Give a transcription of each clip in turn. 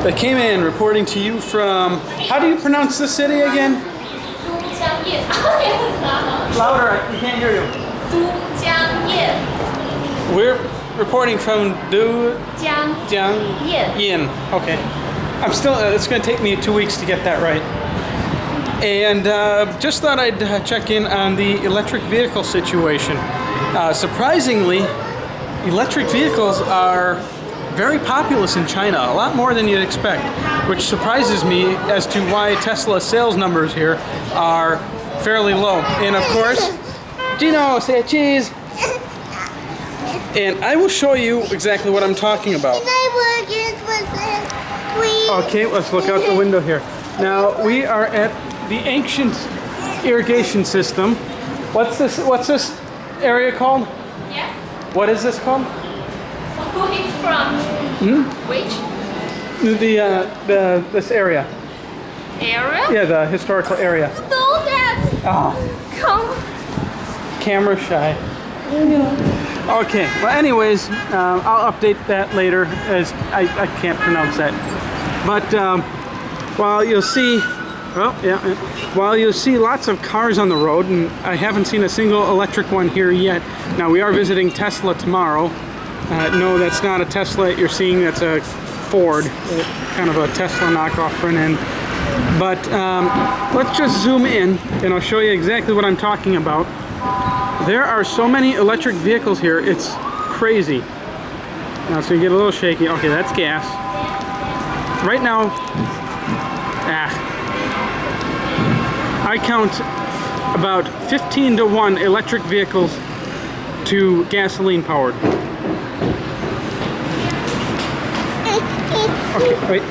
They came in reporting to you from, how do you pronounce the city again? Louder, I can't hear you. We're reporting from Dujiangyan. Okay. I'm still, it's going to take me 2 weeks to get that right. And just thought I'd check in on the electric vehicle situation. Surprisingly, electric vehicles are very populous in China, a lot more than you'd expect, which surprises me as to why Tesla sales numbers here are fairly low. And of course, Geno, say cheese! And I will show you exactly what I'm talking about. Okay, let's look out the window here. Now, we are at the ancient irrigation system. What's this area called? Yes. What is this called? Which from? Which? This area. Area? Yeah, the historical area. Know that. Oh. Come. Camera shy. Okay, well anyways, I'll update that later as I can't pronounce that. But while you'll see, while you'll see lots of cars on the road, and I haven't seen a single electric one here yet. Now we are visiting Tesla tomorrow. No, that's not a Tesla that you're seeing, that's a Ford, kind of a Tesla knockoff front end. But let's just zoom in and I'll show you exactly what I'm talking about. There are so many electric vehicles here, it's crazy. Now it's gonna get a little shaky. Okay, that's gas. Right now, I count about 15 to 1 electric vehicles to gasoline powered. Okay, wait.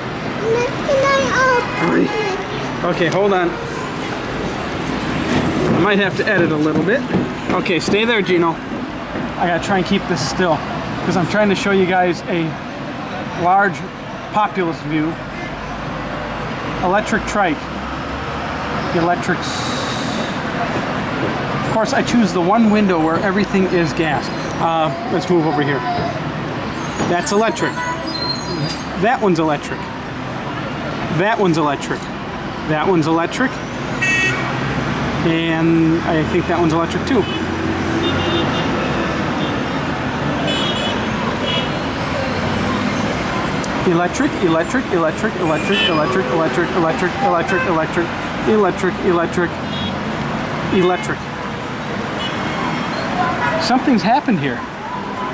Okay, hold on. I might have to edit a little bit. Okay, stay there, Geno. I gotta try and keep this still because I'm trying to show you guys a large populous view. Electric trike. The electrics. Of course, I choose the one window where everything is gas. Let's move over here. That's electric. That one's electric. That one's electric. That one's electric. And I think that one's electric too. Electric, electric, electric, electric, electric, electric, electric, electric, electric, electric, electric, electric. Something's happened here.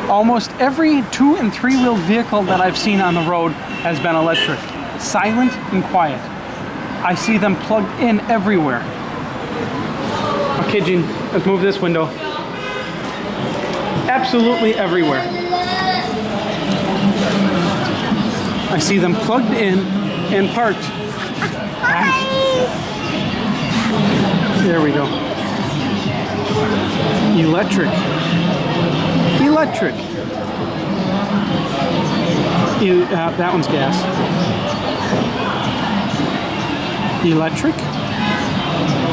Almost every 2- and 3-wheeled vehicle that I've seen on the road has been electric. Silent and quiet. I see them plugged in everywhere. Okay, Gene, let's move this window. Absolutely everywhere. I see them plugged in and parked. There we go. Electric. Electric. That one's gas. Electric.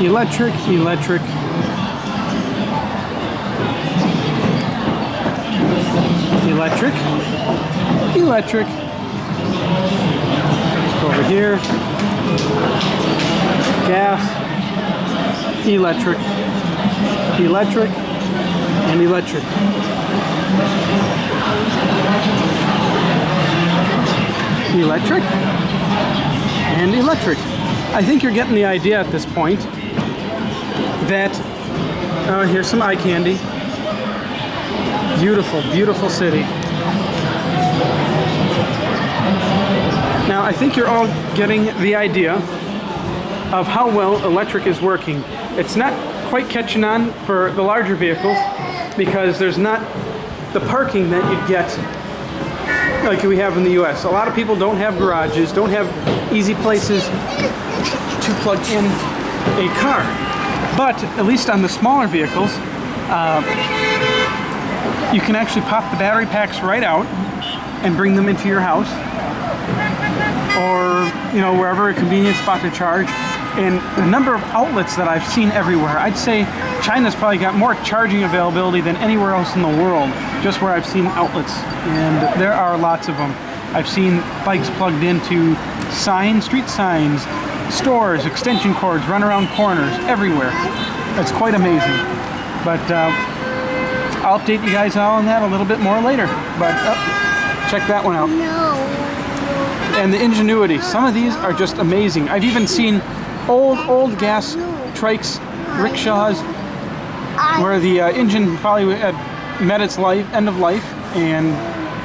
Electric. Electric. Electric. Electric. Over here. Gas. Electric. Electric. And electric. Electric. And electric. I think you're getting the idea at this point that, here's some eye candy. Beautiful, beautiful city. Now, I think you're all getting the idea of how well electric is working. It's not quite catching on for the larger vehicles because there's not the parking that you'd get like we have in the US. A lot of people don't have garages, don't have easy places to plug in a car. But at least on the smaller vehicles, you can actually pop the battery packs right out and bring them into your house or, you know, wherever a convenient spot to charge. And the number of outlets that I've seen everywhere, I'd say China's probably got more charging availability than anywhere else in the world, just where I've seen outlets. And there are lots of them. I've seen bikes plugged into signs, street signs, stores, extension cords, run around corners, everywhere. It's quite amazing. But I'll update you guys all on that a little bit more later. But check that one out. And the ingenuity. Some of these are just amazing. I've even seen old gas trikes, rickshaws, where the engine probably had met its end of life and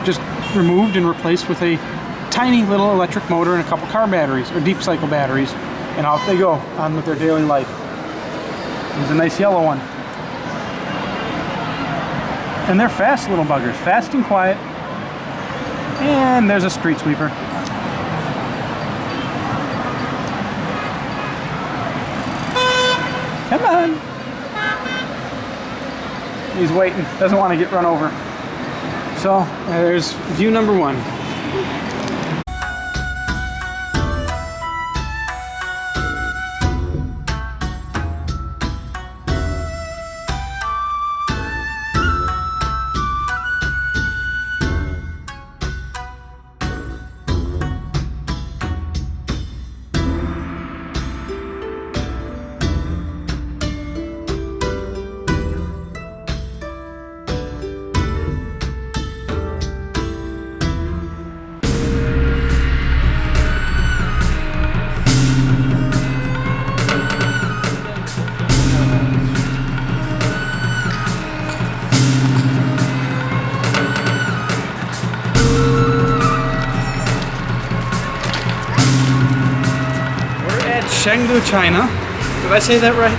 just removed and replaced with a tiny little electric motor and a couple car batteries or deep cycle batteries, and off they go on with their daily life. There's a nice yellow one. And they're fast little buggers, fast and quiet. And there's a street sweeper. Come on. He's waiting, doesn't want to get run over. So there's view number one. Chengdu, China. Did I say that right?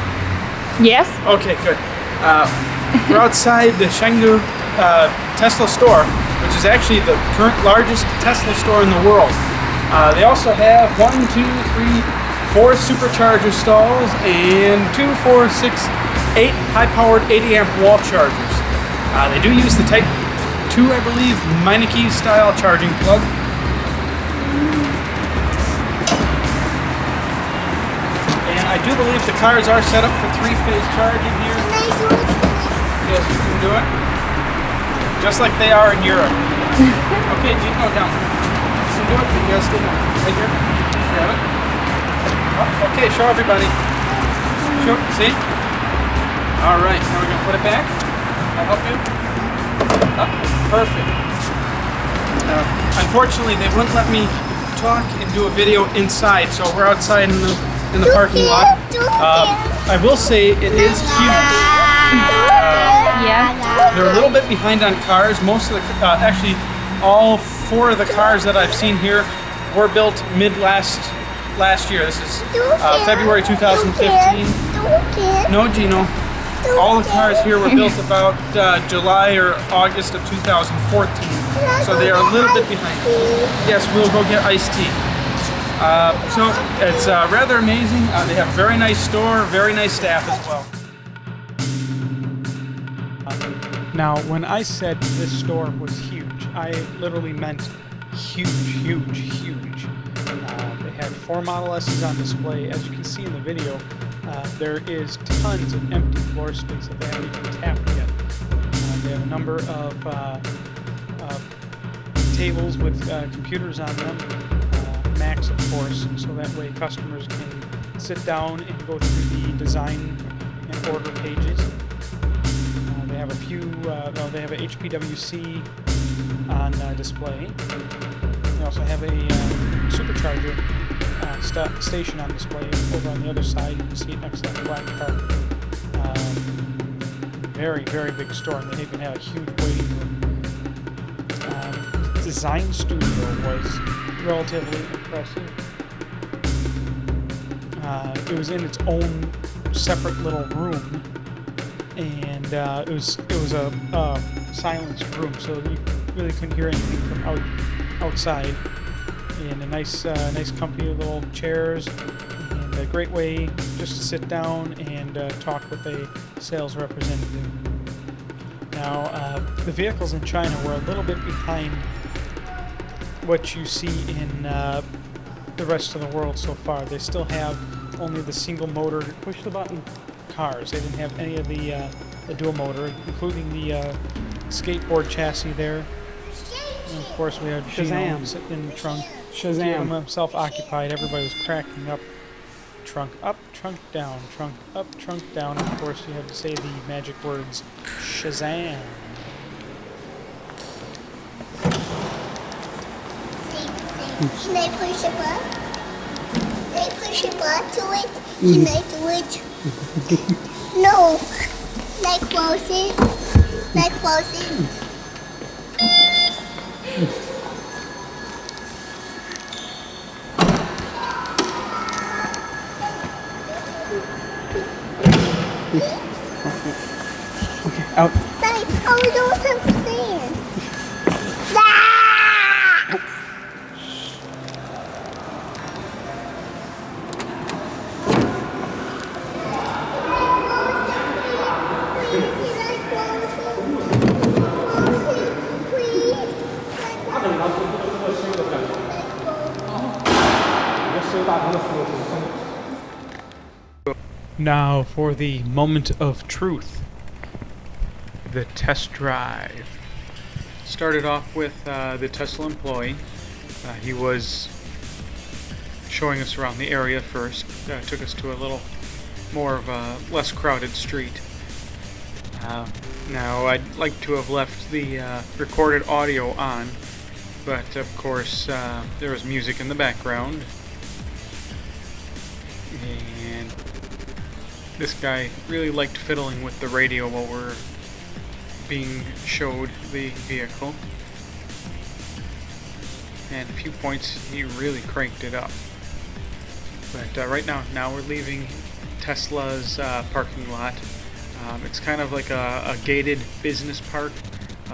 Yes. Okay, good. We're outside the Chengdu Tesla store, which is actually the current largest Tesla store in the world. They also have 4 supercharger stalls and 8 high-powered 80 amp wall chargers. They do use the Type 2, I believe, Meineke style charging plug. I do believe the cars are set up for 3-phase charging here. Yes, you can do it. Just like they are in Europe. Okay, Geno, down. You can do it. You gotta stay down. Right here. Grab it. Oh, okay, show everybody. Show, see? Alright, now we're gonna put it back. I'll help you. Oh, perfect. Unfortunately, they wouldn't let me talk and do a video inside, so we're outside in the parking lot. I will say it is huge. Yeah. They're a little bit behind on cars. Most of the, actually, all 4 of the cars that I've seen here were built mid last year. This is February 2015. No, Geno. All the cars here were built about July or August of 2014. So they are a little bit behind. Yes, we'll go get iced tea. So it's rather amazing. They have a very nice store, very nice staff as well. Now, when I said this store was huge, I literally meant huge, huge, huge. They had 4 Model S's on display. As you can see in the video, there is tons of empty floor space that they haven't even tapped yet. They have a number of tables with computers on them. Macs, of course, so that way customers can sit down and go through the design and order pages. They have a few, they have a HPWC on display. They also have a supercharger station on display over on the other side. You can see it next to that black car. Very, very big store, and they even have a huge waiting room. Design studio was relatively impressive. It was in its own separate little room, and it was a silenced room, so you really couldn't hear anything from outside. And a nice comfy little chairs, and a great way just to sit down and talk with a sales representative. Now, the vehicles in China were a little bit behind what you see in the rest of the world so far. They still have only the single motor push the button cars. They didn't have any of the dual motor, including the skateboard chassis there. And of course, we had Geno sitting in the trunk. Keeping himself occupied. Everybody was cracking up. Trunk up, trunk down, trunk up, trunk down. And of course, you had to say the magic words, Shazam. Can I push a button? Can I push a button to it? Can I do it? No. Can I close it? Can I close it? Okay, out. Like, oh, we don't have sand. Ah! Now for the moment of truth. The test drive. Started off with the Tesla employee. He was showing us around the area first. Took us to a little more of a less crowded street. Now I'd like to have left the recorded audio on, but of course there was music in the background. And this guy really liked fiddling with the radio while we're being showed the vehicle. And a few points he really cranked it up. But right now we're leaving Tesla's parking lot. It's kind of like a gated business park.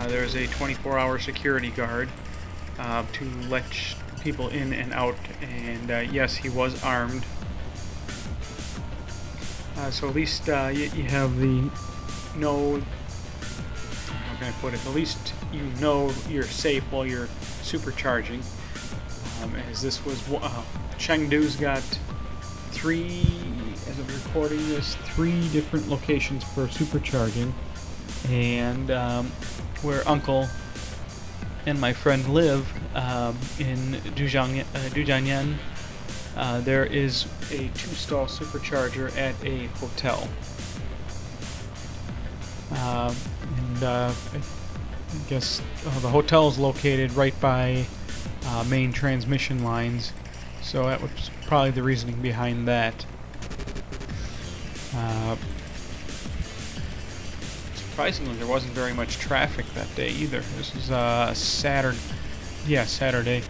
There's a 24-hour security guard to let people in and out. And yes, he was armed. So at least you have the how can I put it? At least you know you're safe while you're supercharging. As this was Chengdu's got three, as of recording this, 3 different locations for supercharging, and where Uncle and my friend live in Dujiangyan. There is a 2-stall supercharger at a hotel. I guess the hotel is located right by main transmission lines, so that was probably the reasoning behind that. Surprisingly, there wasn't very much traffic that day either. This was Saturday. Yeah, Saturday.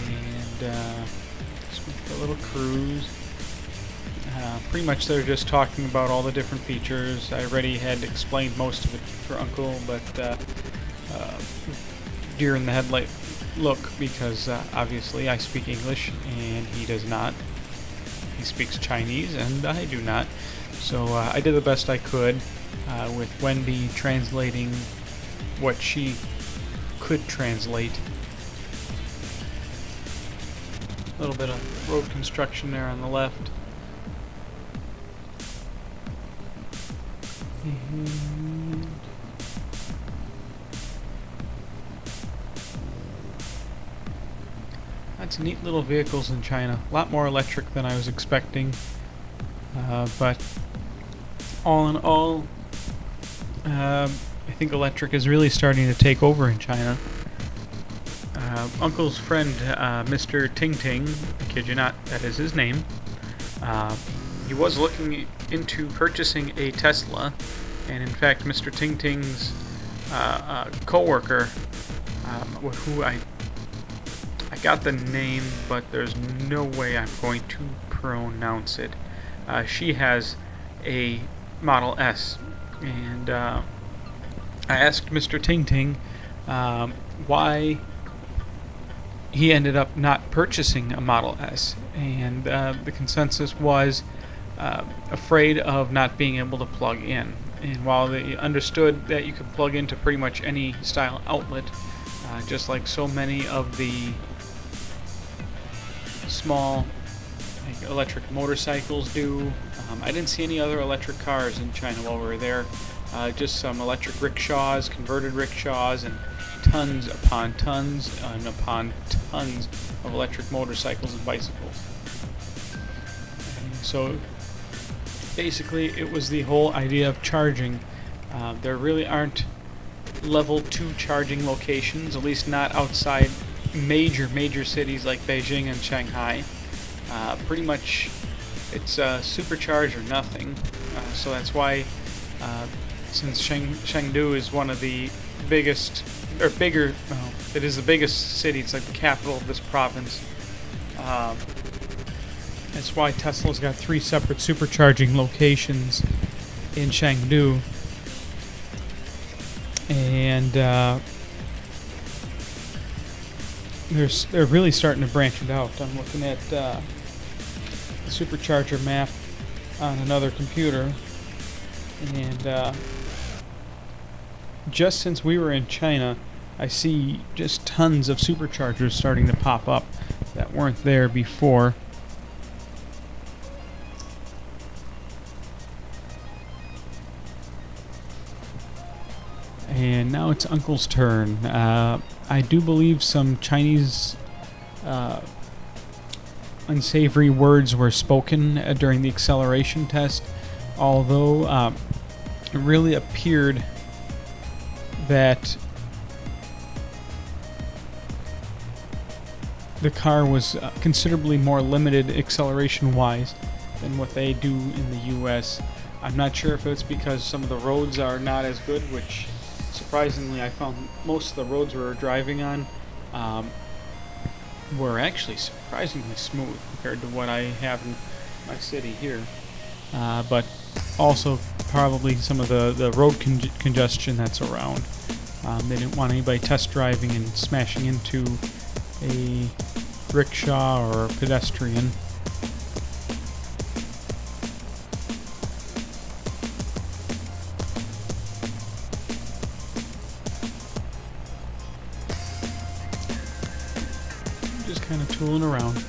And a little cruise. Pretty much they're just talking about all the different features. I already had explained most of it for Uncle, but deer in the headlight look, because obviously I speak English and he does not. He speaks Chinese and I do not. So I did the best I could with Wendy translating what she could translate. A little bit of road construction there on the left. And that's neat little vehicles in China. A lot more electric than I was expecting. But all in all, I think electric is really starting to take over in China. Uncle's friend, Mr. Ting Ting, I kid you not, that is his name, he was looking into purchasing a Tesla, and in fact Mr. Ting Ting's co-worker, who I got the name, but there's no way I'm going to pronounce it. She has a Model S, and I asked Mr. Ting Ting why he ended up not purchasing a Model S, and the consensus was afraid of not being able to plug in. And while they understood that you could plug into pretty much any style outlet, just like so many of the small electric motorcycles do, I didn't see any other electric cars in China while we were there. Just some electric rickshaws, converted rickshaws, and tons upon tons and upon tons of electric motorcycles and bicycles. And so basically it was the whole idea of charging. There really aren't level 2 charging locations, at least not outside major cities like Beijing and Shanghai. Pretty much it's supercharged or nothing. So that's why since Chengdu is one of the biggest, or bigger, well, it is the biggest city, it's like the capital of this province. That's why Tesla's got 3 separate supercharging locations in Chengdu. And they're really starting to branch it out. I'm looking at the supercharger map on another computer, and just since we were in China, I see just tons of superchargers starting to pop up that weren't there before. And now it's Uncle's turn. I do believe some Chinese unsavory words were spoken during the acceleration test, although it really appeared that the car was considerably more limited acceleration-wise than what they do in the US. I'm not sure if it's because some of the roads are not as good, which surprisingly I found most of the roads we were driving on were actually surprisingly smooth compared to what I have in my city here. But also probably some of the road congestion that's around. They didn't want anybody test driving and smashing into a rickshaw or a pedestrian. Just kind of tooling around.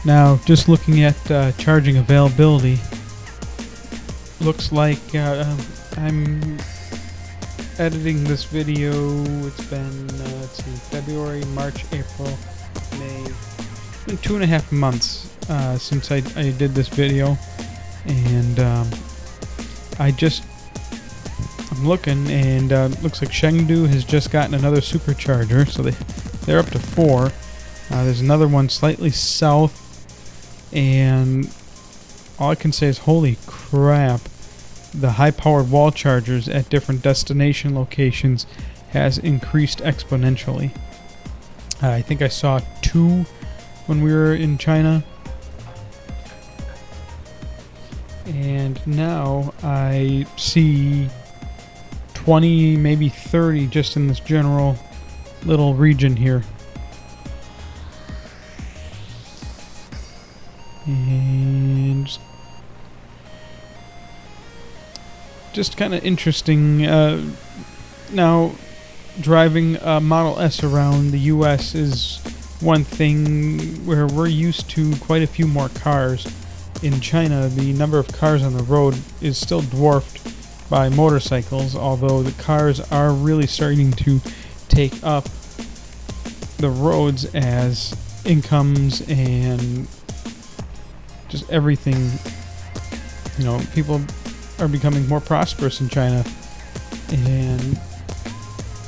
Now, just looking at charging availability, looks like I'm editing this video. It's been let's see, February, March, April, May. It's been 2.5 months since I did this video, and I'm looking, and looks like Chengdu has just gotten another supercharger, so they're up to 4. There's another one slightly south. And all I can say is, holy crap, the high-powered wall chargers at different destination locations has increased exponentially. I think I saw 2 when we were in China. And now I see 20, maybe 30 just in this general little region here. And just kind of interesting. Now, driving a Model S around the US is one thing where we're used to quite a few more cars. In China, the number of cars on the road is still dwarfed by motorcycles, although the cars are really starting to take up the roads as incomes and just everything. You know, people are becoming more prosperous in China,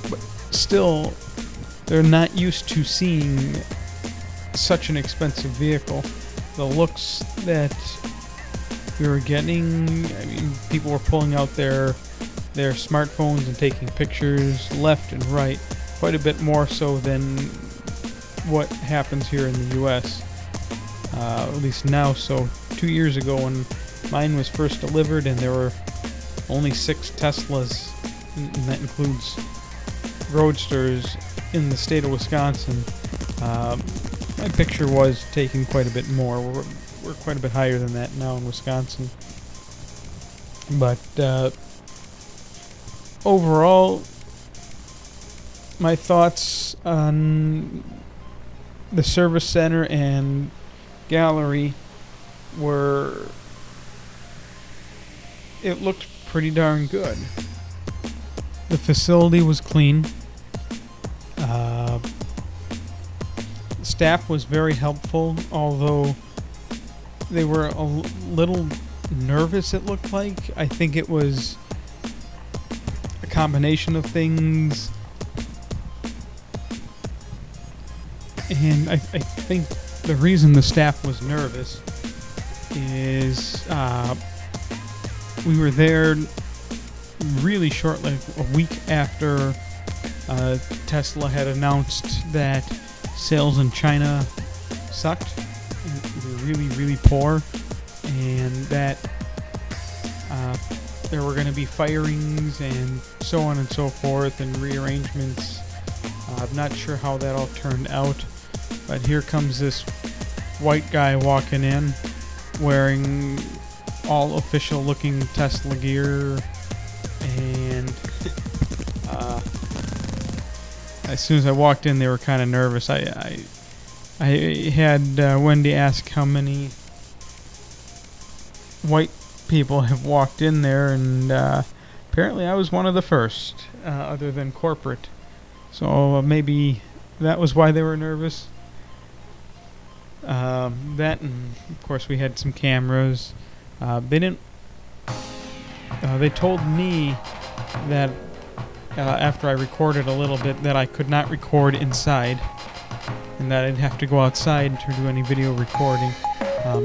but still they're not used to seeing such an expensive vehicle. The looks that we were getting, I mean, people were pulling out their smartphones and taking pictures left and right, quite a bit more so than what happens here in the US. At least now. So 2 years ago when mine was first delivered and there were only 6 Teslas, and that includes Roadsters, in the state of Wisconsin, my picture was taken quite a bit more. We're quite a bit higher than that now in Wisconsin. But overall, my thoughts on the service center and gallery it looked pretty darn good. The facility was clean. Staff was very helpful, although they were a little nervous, it looked like. I think it was a combination of things. And I think the reason the staff was nervous is we were there really short, like a week after Tesla had announced that sales in China sucked. They were really, really poor, and that there were going to be firings and so on and so forth and rearrangements. I'm not sure how that all turned out, but here comes this white guy walking in wearing all official looking Tesla gear, and as soon as I walked in they were kind of nervous. I had Wendy ask how many white people have walked in there, and apparently I was one of the first, other than corporate. So maybe that was why they were nervous. That, and of course we had some cameras. They told me that after I recorded a little bit that I could not record inside, and that I'd have to go outside to do any video recording.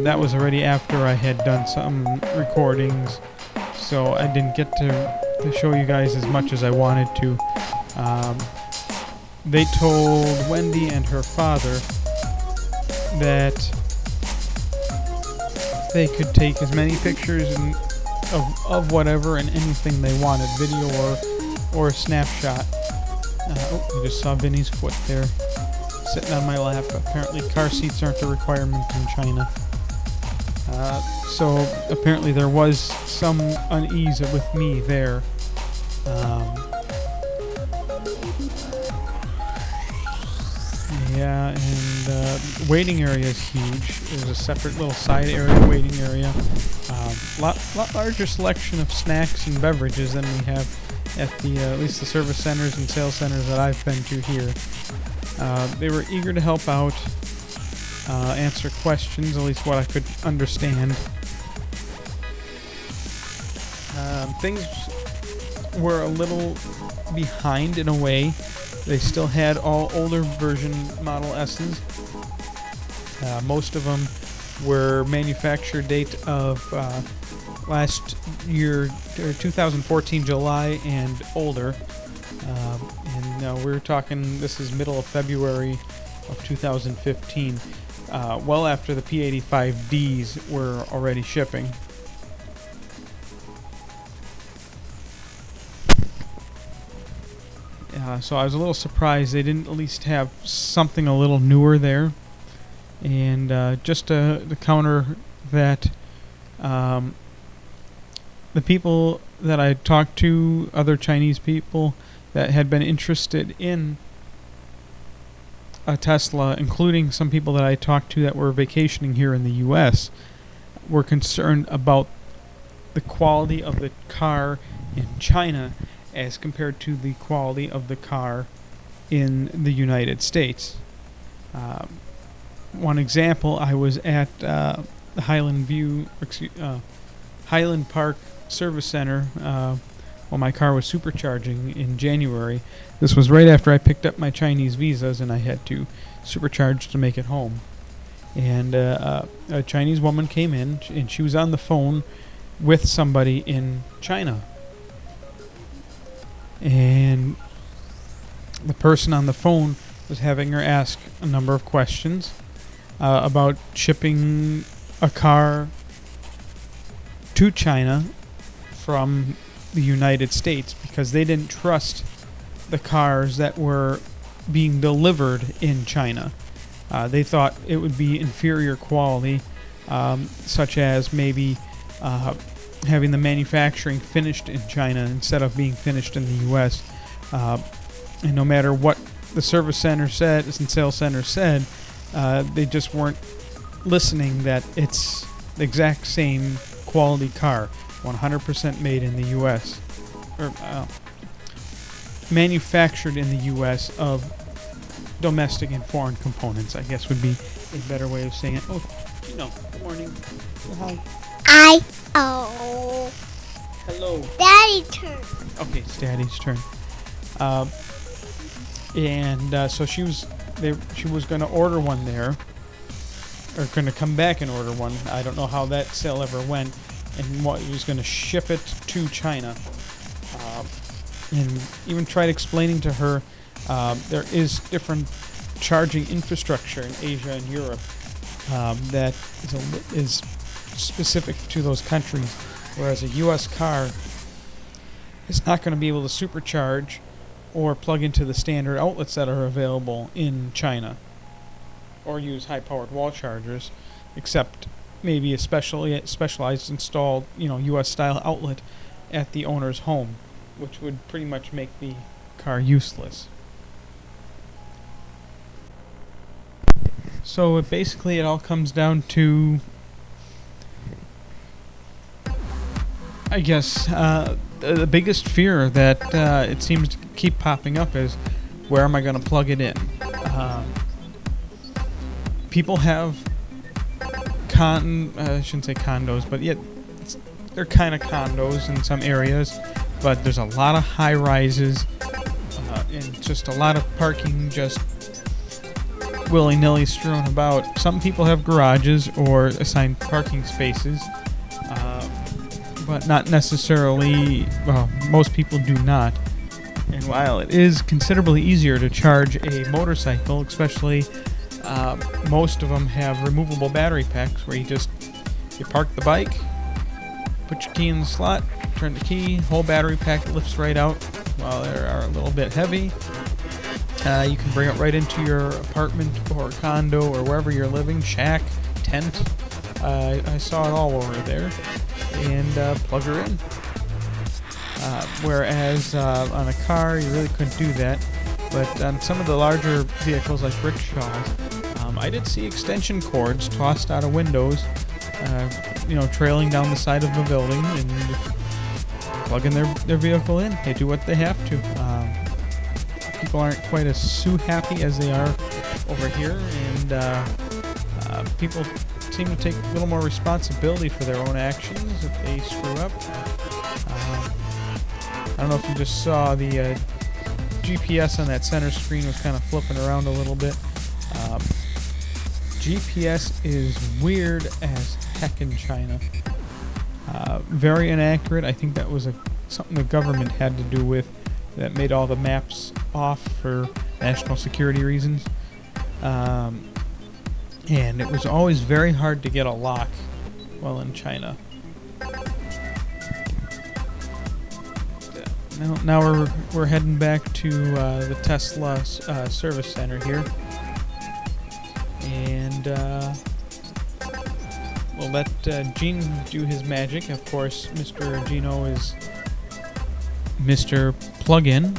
That was already after I had done some recordings, so I didn't get to show you guys as much as I wanted to. They told Wendy and her father that they could take as many pictures of whatever and anything they wanted, video or a snapshot. You just saw Vinny's foot there, sitting on my lap. Apparently car seats aren't a requirement in China. So apparently there was some unease with me there. Yeah, and waiting area is huge. There's a separate little side area, waiting area. Lot larger selection of snacks and beverages than we have at at least the service centers and sales centers that I've been to here. They were eager to help out, answer questions, at least what I could understand. Things were a little behind in a way. They still had all older version Model S's. Most of them were manufacture date of last year, 2014 July and older. And we're talking, this is middle of February of 2015, well after the P85Ds were already shipping. So I was a little surprised they didn't at least have something a little newer there. And just to counter that, the people that I talked to, other Chinese people that had been interested in a Tesla, including some people that I talked to that were vacationing here in the U.S., were concerned about the quality of the car in China as compared to the quality of the car in the United States. One example, I was at the Highland Park Service Center while my car was supercharging in January. This was right after I picked up my Chinese visas and I had to supercharge to make it home. And a Chinese woman came in and she was on the phone with somebody in China. And the person on the phone was having her ask a number of questions about shipping a car to China from the United States because they didn't trust the cars that were being delivered in China. They thought it would be inferior quality, such as maybe having the manufacturing finished in China instead of being finished in the U.S. And no matter what the service center said and sales center said, they just weren't listening that it's the exact same quality car, 100% made in the U.S. or manufactured in the U.S. of domestic and foreign components, I guess would be a better way of saying it. Oh, Geno, good morning. Say hi. Oh. Hello. Daddy's turn. Okay, it's Daddy's turn. So she was going to order one there, or going to come back and order one. I don't know how that sale ever went, and what he was going to ship it to China. And even tried explaining to her there is different charging infrastructure in Asia and Europe that is specific to those countries, whereas a U.S. car is not going to be able to supercharge or plug into the standard outlets that are available in China, or use high-powered wall chargers, except maybe a specialized installed, U.S.-style outlet at the owner's home, which would pretty much make the car useless. So basically it all comes down to, I guess, the biggest fear that it seems to keep popping up is, where am I going to plug it in? People have I shouldn't say condos, but yet they're kind of condos in some areas, but there's a lot of high rises and just a lot of parking just willy-nilly strewn about. Some people have garages or assigned parking spaces, but not necessarily, most people do not. And while it is considerably easier to charge a motorcycle, especially most of them have removable battery packs where you park the bike, put your key in the slot, turn the key, whole battery pack lifts right out. While they are a little bit heavy, you can bring it right into your apartment or condo or wherever you're living, shack, tent. I saw it all over there, and plug her in. Whereas on a car, you really couldn't do that. But on some of the larger vehicles like rickshaws, I did see extension cords tossed out of windows, trailing down the side of the building and plugging their vehicle in. They do what they have to. People aren't quite as happy as they are over here, and people seem to take a little more responsibility for their own actions if they screw up. I don't know if you just saw the GPS on that center screen was kind of flipping around a little bit. GPS is weird as heck in China. Very inaccurate. I think that was something the government had to do with, that made all the maps off for national security reasons. And it was always very hard to get a lock while in China. Now we're heading back to the Tesla service center here, and we'll let Gene do his magic. Of course, Mr. Geno is Mr. Plug-in.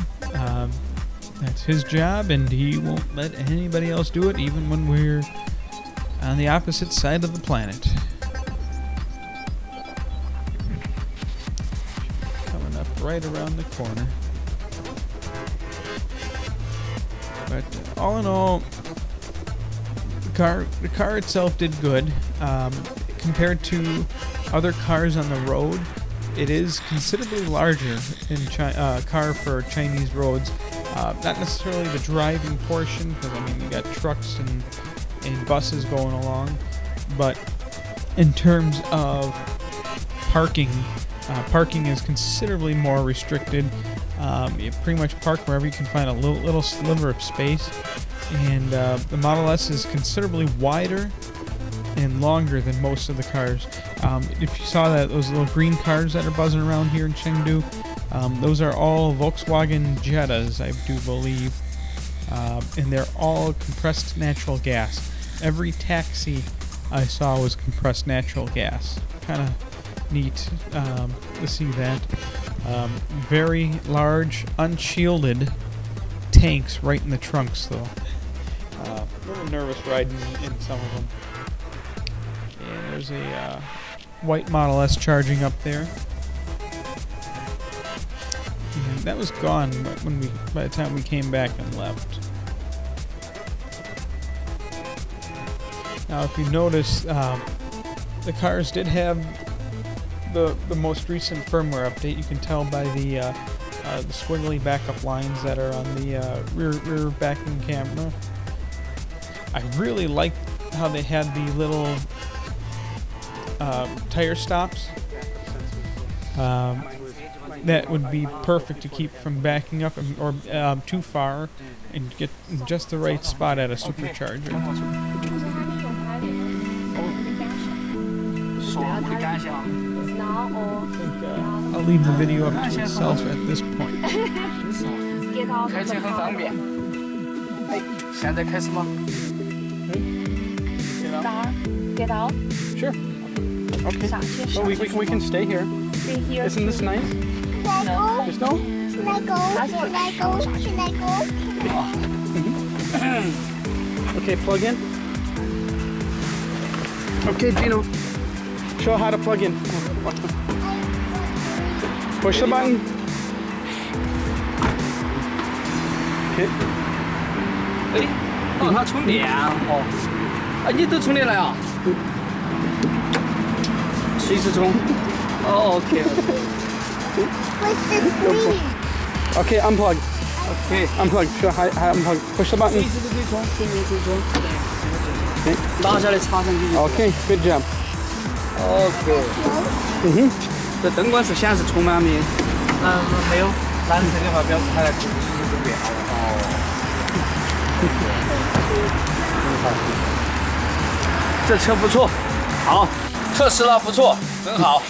That's his job, and he won't let anybody else do it, even when we're on the opposite side of the planet. Right around the corner. But all in all, the car itself did good. Compared to other cars on the road, it is considerably larger in car for Chinese roads. Not necessarily the driving portion, because you got trucks and buses going along, but in terms of parking. Parking is considerably more restricted. You pretty much park wherever you can find a little sliver of space. And the Model S is considerably wider and longer than most of the cars. If you saw those little green cars that are buzzing around here in Chengdu, those are all Volkswagen Jettas, I do believe. And they're all compressed natural gas. Every taxi I saw was compressed natural gas. Kind of neat to see that. Very large, unshielded tanks right in the trunks, though. A little nervous riding in some of them. there's a white Model S charging up there. And that was gone by the time we came back and left. Now, if you notice, the cars did have the most recent firmware update. You can tell by the squiggly backup lines that are on the rear backing camera. I really liked how they had the little tire stops. That would be perfect to keep from backing up or too far and get just the right spot at a supercharger. I'll leave the video up to itself at this point. Get out. Sure. Okay. Well, we can stay here. Stay here. Isn't this nice? Should I go? There's no? Should I go? Should I go? Should I go? Okay, plug in. Okay, Geno. Show how to plug in. Push the button. Okay. 哦，它充电哦，啊，你都充电了呀？随时充。哦，OK。 What's the screen? Okay, unplug. OK。 Unplug. Show how unplug. Push the button. 随时都可以充，随时可以充。拿下来插上去就。Okay, good job. OK。这灯光是显示充满没？没有。蓝色的话表示它在继续准备好了。这车不错，好，测试了不错，真好。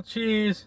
cheese.